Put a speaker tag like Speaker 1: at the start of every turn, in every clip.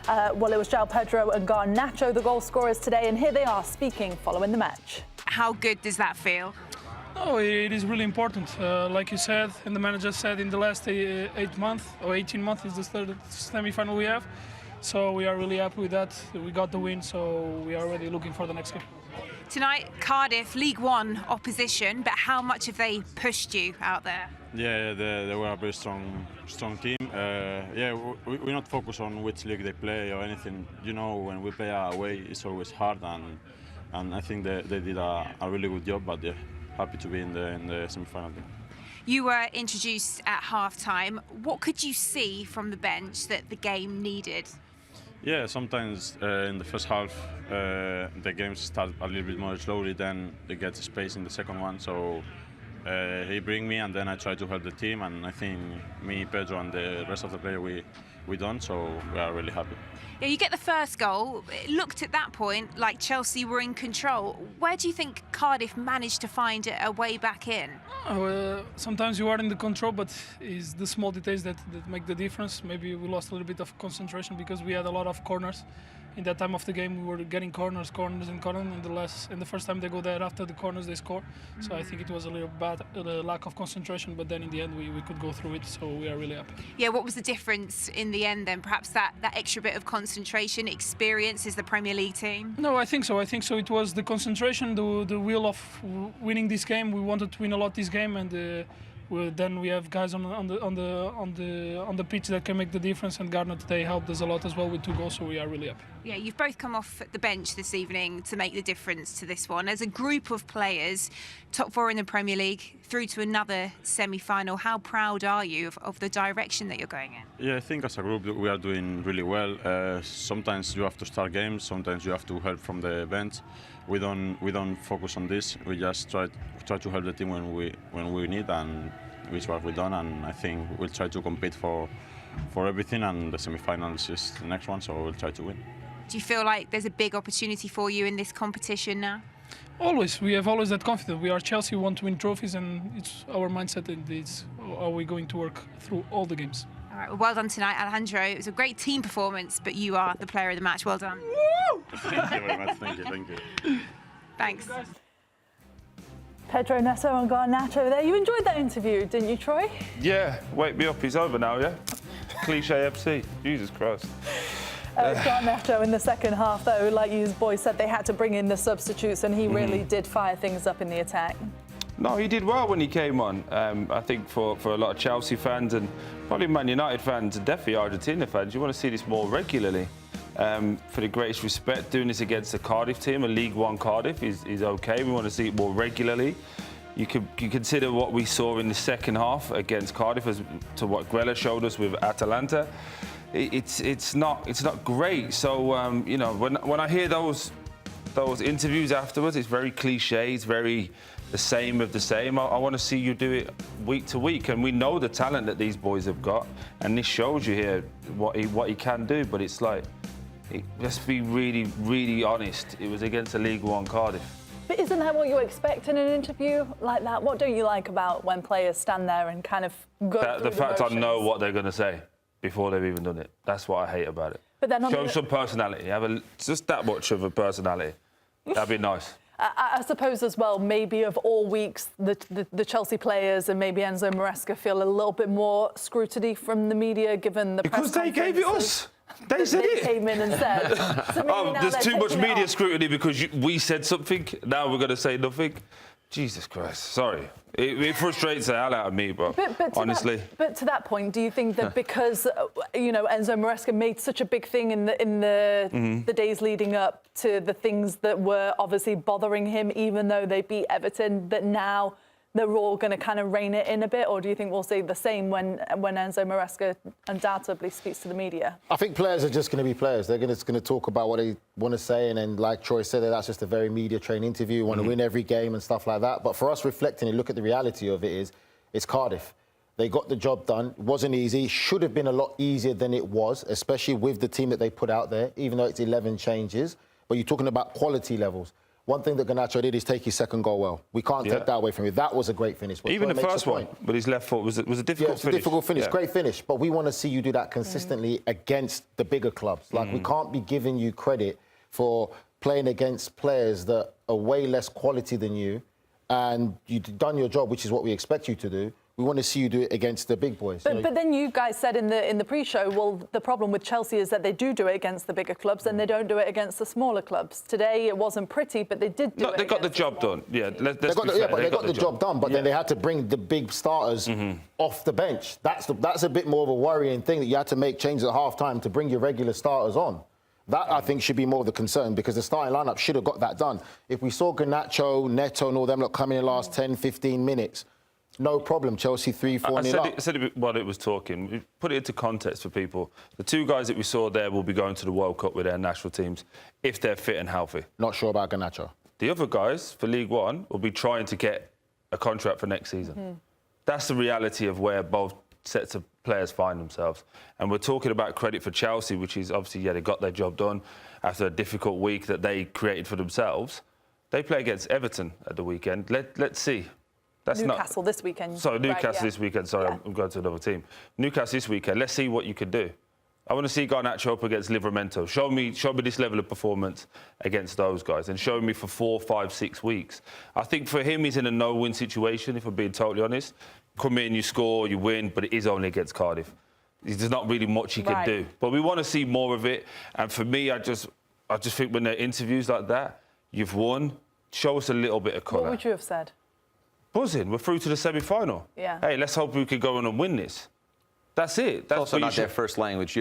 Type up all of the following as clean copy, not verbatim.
Speaker 1: Well, it was João Pedro and Garnacho, the goal scorers today, and here they are speaking following the match.
Speaker 2: How good does that feel?
Speaker 3: Oh, it is really important. Like you said, and the manager said, in the last 8 months or 18 months is the third semi-final we have. So we are really happy with that. We got the win, so we are already looking for the next game.
Speaker 2: Tonight, Cardiff, League One opposition, but how much have they pushed you out there?
Speaker 4: Yeah, they were a very strong team. We're not focused on which league they play or anything. You know, when we play away, it's always hard, and I think they did a really good job. But yeah, happy to be in the semi-final game.
Speaker 2: You were introduced at half-time. What could you see from the bench that the game needed?
Speaker 4: Yeah, sometimes in the first half the games start a little bit more slowly, then they get space in the second one. So he bring me, and then I try to help the team, and I think me, Pedro, and the rest of the players we done. So we are really happy.
Speaker 2: Yeah, you get the first goal. It looked at that point like Chelsea were in control. Where do you think Cardiff managed to find a way back in?
Speaker 3: Sometimes you are in the control, but it's the small details that make the difference. Maybe we lost a little bit of concentration because we had a lot of corners. In that time of the game, we were getting corners, and the first time they go there after the corners, they score. So I think it was a little bad lack of concentration, but then in the end, we could go through it, so we are really happy.
Speaker 2: Yeah, what was the difference in the end then? Perhaps that extra bit of concentration, experience as the Premier League team?
Speaker 3: No, I think so. It was the concentration, the will of winning this game. We wanted to win a lot this game, and then we have guys on the pitch that can make the difference, and Garnacho today helped us a lot as well with 2 goals, so we are really happy.
Speaker 2: Yeah, you've both come off the bench this evening to make the difference to this one. As a group of players, top 4 in the Premier League, through to another semi-final, how proud are you of the direction that you're going in?
Speaker 4: Yeah, I think as a group we are doing really well. Sometimes you have to start games, sometimes you have to help from the bench. We don't focus on this. We just try to help the team when we need, and which what we've done. And I think we'll try to compete for everything. And the semi-finals is the next one, so we'll try to win.
Speaker 2: Do you feel like there's a big opportunity for you in this competition now?
Speaker 3: Always. We have always that confidence. We are Chelsea, we want to win trophies, and it's our mindset. It's are we going to work through all the games.
Speaker 2: All right, well done tonight, Alejandro. It was a great team performance, but you are the player of the match. Well done.
Speaker 3: Woo!
Speaker 4: Thank you very much. Thank you.
Speaker 2: Thanks.
Speaker 1: Pedro Neto and Garnacho there. You enjoyed that interview, didn't you, Troy?
Speaker 5: Yeah, wake me up, he's over now, yeah? Cliche FC, Jesus Christ.
Speaker 1: Garnacho in the second half, though, like you boys said, they had to bring in the substitutes, and he really did fire things up in the attack.
Speaker 5: No, he did well when he came on. I think for a lot of Chelsea fans and probably Man United fans and definitely Argentina fans, you want to see this more regularly. For the greatest respect, doing this against a Cardiff team, a League One Cardiff, is okay. We want to see it more regularly. You consider what we saw in the second half against Cardiff as to what Grella showed us with Atalanta. It's not great. So you know, when I hear those interviews afterwards, it's very cliche. It's very the same of the same. I want to see you do it week to week, and we know the talent that these boys have got, and this shows you here what he can do. But it's like, let's be really honest. It was against a League One Cardiff.
Speaker 1: But isn't that what you expect in an interview like that? What don't you like about when players stand there and kind of go through
Speaker 5: the fact
Speaker 1: motions?
Speaker 5: I know what they're going to say before they've even done it. That's what I hate about it.
Speaker 1: But then
Speaker 5: show some personality. Have just that much of a personality. That'd be nice.
Speaker 1: I suppose as well, maybe of all weeks, the Chelsea players and maybe Enzo Maresca feel a little bit more scrutiny from the media, given the
Speaker 5: because
Speaker 1: press
Speaker 5: they gave it us. They said it.
Speaker 1: They came in and said. So
Speaker 5: oh, there's too much media scrutiny because we said something. Now we're going to say nothing. Jesus Christ, sorry. It frustrates the hell out of me, but honestly.
Speaker 1: But to that point, do you think that because, you know, Enzo Maresca made such a big thing in the days leading up to the things that were obviously bothering him, even though they beat Everton, that now they're all going to kind of rein it in a bit? Or do you think we'll see the same when Enzo Maresca undoubtedly speaks to the media?
Speaker 6: I think players are just going to be players. They're just going to talk about what they want to say, and then, like Troy said, that's just a very media-trained interview. Want to win every game and stuff like that. But for us, reflecting and look at the reality of it is, it's Cardiff. They got the job done. It wasn't easy. Should have been a lot easier than it was, especially with the team that they put out there, even though it's 11 changes. But you're talking about quality levels. one thing that Garnacho did is take his second goal well. We can't take that away from him. That was a great finish. But
Speaker 5: even the first one, but his left foot was a difficult finish.
Speaker 6: Difficult finish, great finish. But we want to see you do that consistently against the bigger clubs. Like, we can't be giving you credit for playing against players that are way less quality than you, and you've done your job, which is what we expect you to do. We want to see you do it against the big boys.
Speaker 1: But then you guys said in the pre-show, well, the problem with Chelsea is that they do it against the bigger clubs and they don't do it against the smaller clubs. Today it wasn't pretty, but they did do it.
Speaker 5: They got the job done. Yeah,
Speaker 6: they got the job done. But then they had to bring the big starters off the bench. That's a bit more of a worrying thing, that you had to make changes at half-time to bring your regular starters on. That, I think, should be more of the concern, because the starting lineup should have got that done. If we saw Garnacho, Neto and all them coming in the last 10, 15 minutes, no problem. Chelsea 3-4-0 up.
Speaker 5: I said it while it was talking. Put it into context for people. The two guys that we saw there will be going to the World Cup with their national teams if they're fit and healthy.
Speaker 6: Not sure about Garnacho.
Speaker 5: The other guys for League One will be trying to get a contract for next season. That's the reality of where both sets of players find themselves. And we're talking about credit for Chelsea, which is obviously, they got their job done after a difficult week that they created for themselves. They play against Everton at the weekend. Let's see. That's
Speaker 1: Newcastle this weekend.
Speaker 5: Sorry, Newcastle this weekend. Sorry, I'm going to another team. Newcastle this weekend. Let's see what you can do. I want to see Garnacho up against Livramento. Show me this level of performance against those guys, and show me for 4, 5, 6 weeks. I think for him, he's in a no-win situation, if I'm being totally honest. Come in, you score, you win, but it is only against Cardiff. There's not really much he can do. But we want to see more of it. And for me, I just think when there are interviews like that, you've won. Show us a little bit of colour.
Speaker 1: What would you have said?
Speaker 5: Buzzing. We're through to the semi-final.
Speaker 1: Yeah.
Speaker 5: Hey, let's hope we could go on and win this. That's it. That's
Speaker 7: also not their first language,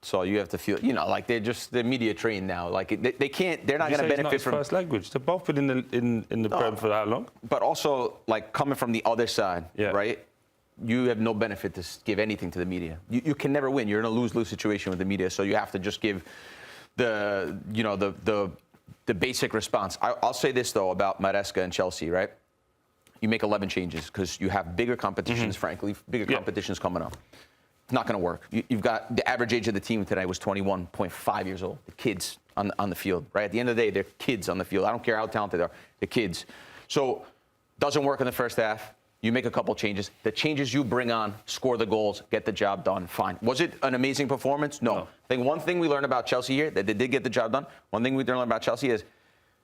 Speaker 7: So you have to feel, like they're media trained now. Like they can't, they're not going to benefit from
Speaker 5: first language. They've both been in the Prem for that long.
Speaker 7: But also, like, coming from the other side, right? You have no benefit to give anything to the media. You can never win. You're in a lose-lose situation with the media, so you have to just give the basic response. I'll say this though about Maresca and Chelsea, right? You make 11 changes because you have bigger competitions, frankly, competitions coming up. It's not going to work. You've got the average age of the team today was 21.5 years old. The kids on the field, right? At the end of the day, they're kids on the field. I don't care how talented they are. They're kids. So doesn't work in the first half. You make a couple changes. The changes you bring on, score the goals, get the job done, fine. Was it an amazing performance? No. I think one thing we learned about Chelsea here, that they did get the job done, one thing we learned about Chelsea is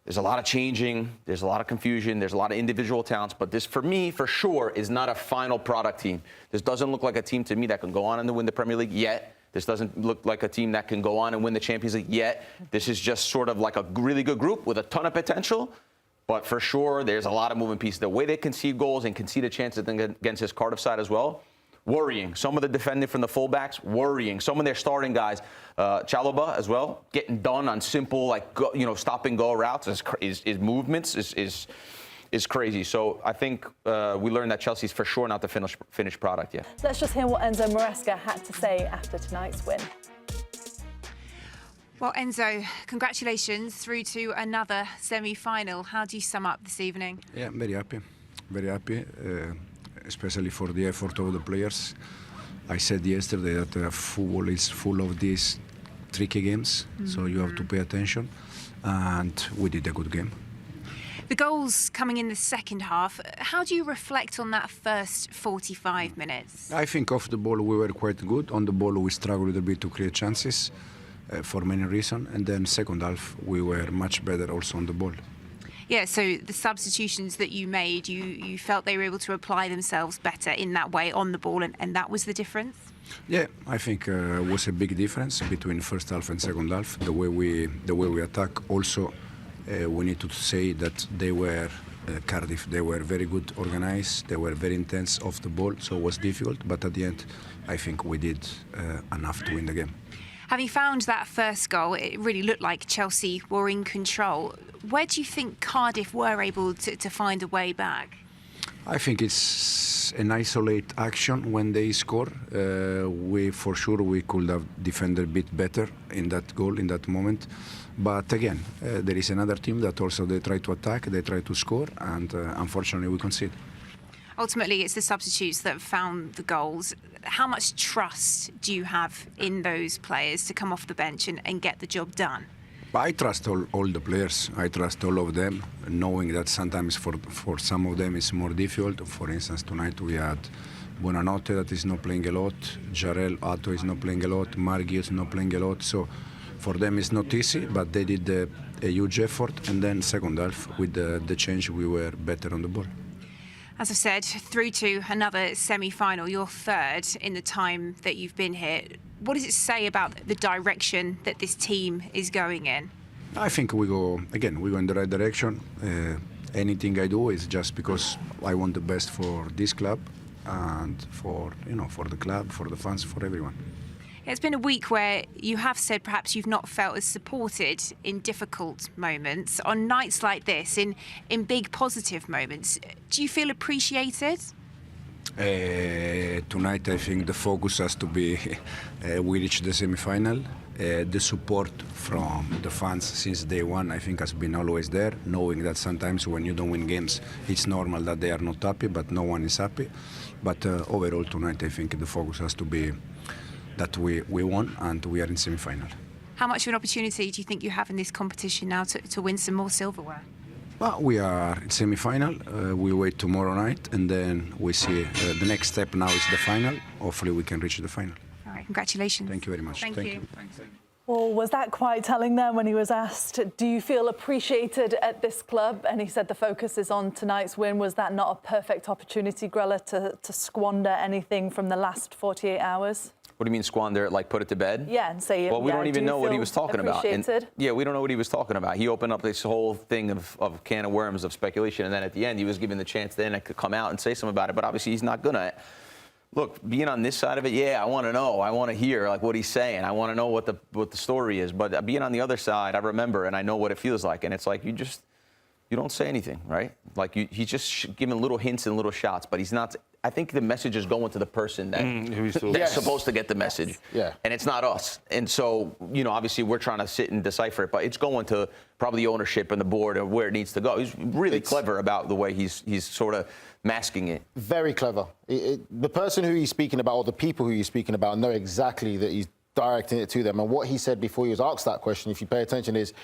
Speaker 7: there's a lot of changing, there's a lot of confusion, there's a lot of individual talents, but this, for me, for sure, is not a final product team. This doesn't look like a team to me that can go on and win the Premier League yet. This doesn't look like a team that can go on and win the Champions League yet. This is just sort of like a really good group with a ton of potential, but for sure, there's a lot of moving pieces. The way they concede goals and concede a chance against this Cardiff side as well, worrying. Some of the defending from the fullbacks, worrying. Some of their starting guys, Chalobah as well, getting done on simple, stop and go routes. His movements is crazy. So I think we learned that Chelsea's for sure not the finished product yet.
Speaker 1: Let's just hear what Enzo Maresca had to say after tonight's win.
Speaker 2: Well, Enzo, congratulations through to another semi-final. How do you sum up this evening?
Speaker 8: Yeah, I'm very happy. Very happy. Especially for the effort of the players. I said yesterday that football is full of these tricky games, so you have to pay attention, and we did a good game.
Speaker 2: The goals coming in the second half, how do you reflect on that first 45 minutes?
Speaker 8: I think off the ball we were quite good. On the ball we struggled a little bit to create chances for many reasons, and then second half we were much better also on the ball.
Speaker 2: Yeah, so the substitutions that you made, you felt they were able to apply themselves better in that way on the ball, and that was the difference?
Speaker 8: Yeah, I think it was a big difference between first half and second half. The way we attack. Also, we need to say that they were Cardiff. They were very good organized. They were very intense off the ball, so it was difficult. But at the end, I think we did enough to win the game.
Speaker 2: Having found that first goal, it really looked like Chelsea were in control. Where do you think Cardiff were able to find a way back?
Speaker 8: I think it's an isolated action when they score. For sure we could have defended a bit better in that goal, in that moment. But again, there is another team that also they try to attack, they try to score, and unfortunately we concede.
Speaker 2: Ultimately, it's the substitutes that found the goals. How much trust do you have in those players to come off the bench and get the job done?
Speaker 8: I trust all the players. I trust all of them, knowing that sometimes for some of them it's more difficult. For instance, tonight we had Buonanotte that is not playing a lot, Jarell Atto is not playing a lot, Margui is not playing a lot. So for them it's not easy, but they did a huge effort. And then second half, with the change, we were better on the ball.
Speaker 2: As I said, through to another semi-final, you're third in the time that you've been here. What does it say about the direction that this team is going in?
Speaker 8: I think we go in the right direction. Anything I do is just because I want the best for this club and for the club, for the fans, for everyone.
Speaker 2: It's been a week where you have said perhaps you've not felt as supported in difficult moments. On nights like this, in big positive moments, do you feel appreciated?
Speaker 8: Tonight, I think the focus has to be we reached the semi-final. The support from the fans since day one, I think, has been always there, knowing that sometimes when you don't win games, it's normal that they are not happy, but no one is happy. But overall, tonight, I think the focus has to be that we won and we are in semi-final.
Speaker 2: How much of an opportunity do you think you have in this competition now to win some more silverware?
Speaker 8: Well, we are in semi-final. We wait tomorrow night, and then we see the next step now is the final. Hopefully, we can reach the final.
Speaker 2: All right, congratulations.
Speaker 8: Thank you very much.
Speaker 2: Thank you.
Speaker 1: Well, was that quite telling there when he was asked, do you feel appreciated at this club? And he said the focus is on tonight's win. Was that not a perfect opportunity, Grella, to squander anything from the last 48 hours?
Speaker 7: What do you mean squander it, like put it to bed?
Speaker 1: Yeah, and say,
Speaker 7: well, we don't even know what he was talking about. And,
Speaker 1: yeah,
Speaker 7: we don't know what he was talking about. He opened up this whole thing of can of worms of speculation, and then at the end he was given the chance then to come out and say something about it, but obviously he's not gonna. Look, being on this side of it, yeah, I want to know. I want to hear like what he's saying. I want to know what the story is. But being on the other side, I remember and I know what it feels like. And it's like you don't say anything, right? Like he's just giving little hints and little shots, but he's not. I think the message is going to the person that's supposed to get the message.
Speaker 6: Yeah.
Speaker 7: And it's not us. And so, obviously we're trying to sit and decipher it, but it's going to probably the ownership and the board of where it needs to go. He's really clever about the way he's sort of masking it.
Speaker 6: Very clever. The person who he's speaking about, or the people who he's speaking about, know exactly that he's directing it to them. And what he said before he was asked that question, if you pay attention, is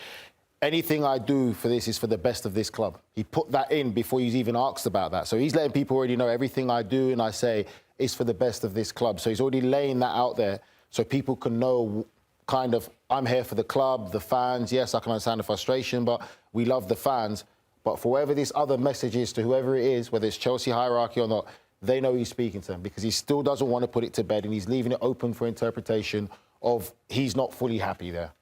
Speaker 6: anything I do for this is for the best of this club. He put that in before he's even asked about that. So he's letting people already know everything I do and I say is for the best of this club. So he's already laying that out there so people can know kind of, I'm here for the club, the fans. Yes, I can understand the frustration, but we love the fans. But for whatever this other message is to whoever it is, whether it's Chelsea hierarchy or not, they know he's speaking to them because he still doesn't want to put it to bed and he's leaving it open for interpretation of he's not fully happy there.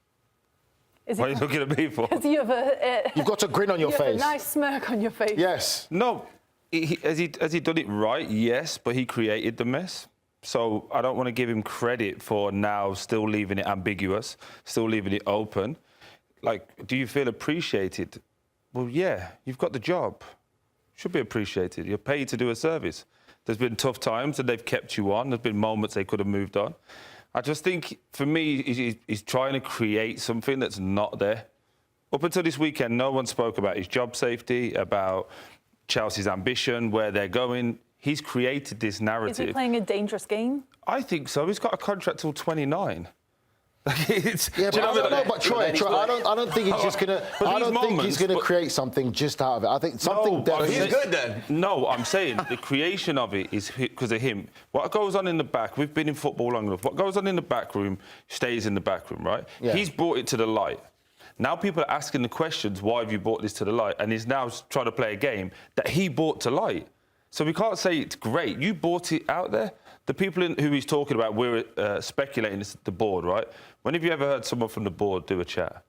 Speaker 5: Why are you looking at me for?
Speaker 1: You've
Speaker 6: got a grin on your face.
Speaker 1: A nice smirk on your face.
Speaker 6: Yes.
Speaker 5: No, has he done it right? Yes, but he created the mess. So I don't want to give him credit for now still leaving it ambiguous, still leaving it open. Like, do you feel appreciated? Well, yeah, you've got the job. Should be appreciated. You're paid to do a service. There's been tough times and they've kept you on. There's been moments they could have moved on. I just think, for me, he's trying to create something that's not there. Up until this weekend, no one spoke about his job safety, about Chelsea's ambition, where they're going. He's created this narrative.
Speaker 1: Is he playing a dangerous game?
Speaker 5: I think so. He's got a contract till 29.
Speaker 6: Yeah, but I don't know. But Troy, I don't think he's just gonna. I don't think he's gonna create something just out of it. I think something.
Speaker 7: He's good then.
Speaker 5: No, I'm saying the creation of it is because of him. What goes on in the back? We've been in football long enough. What goes on in the back room stays in the back room, right?
Speaker 6: Yeah.
Speaker 5: He's brought it to the light. Now people are asking the questions. Why have you brought this to the light? And he's now trying to play a game that he brought to light. So we can't say it's great. You brought it out there. The people who he's talking about, we're speculating it's the board, right? When have you ever heard someone from the board do a chat?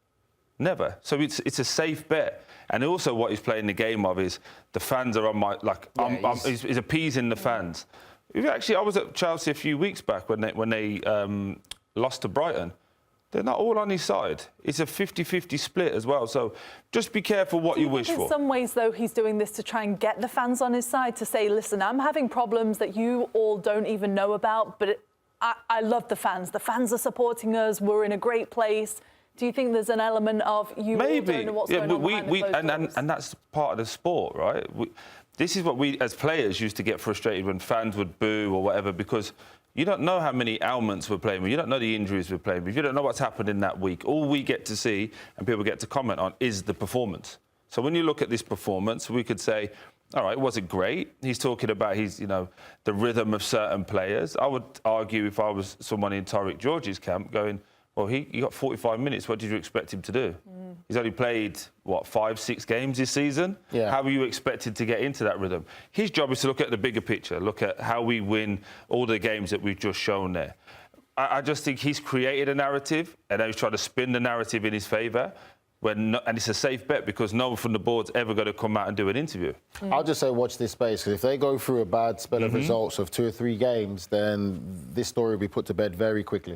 Speaker 5: Never. So it's a safe bet. And also what he's playing the game of is the fans are on my, he's appeasing the fans. Actually, I was at Chelsea a few weeks back when they lost to Brighton. They're not all on his side. It's a 50-50 split as well. So just be careful what you wish for.
Speaker 1: In some ways, though, he's doing this to try and get the fans on his side, to say, listen, I'm having problems that you all don't even know about, but I love the fans. The fans are supporting us. We're in a great place. Do you think there's an element of you all don't know what's going on behind the closed doors?
Speaker 5: And that's part of the sport, right? This is what we, as players, used to get frustrated when fans would boo or whatever, because You don't know how many ailments we're playing with. You don't know the injuries we're playing with. You don't know what's happened in that week. All we get to see and people get to comment on is the performance. So when you look at this performance, we could say, all right, was it great? He's talking about the rhythm of certain players. I would argue if I was someone in Tariq George's camp going, well, he got 45 minutes. What did you expect him to do? He's only played, 5, 6 games this season?
Speaker 6: Yeah.
Speaker 5: How were you expected to get into that rhythm? His job is to look at the bigger picture, look at how we win all the games that we've just shown there. I just think he's created a narrative, and now he's trying to spin the narrative in his favour. And it's a safe bet because no one from the board's ever going to come out and do an interview.
Speaker 6: I'll just say watch this space, because if they go through a bad spell of results of 2 or 3 games, then this story will be put to bed very quickly.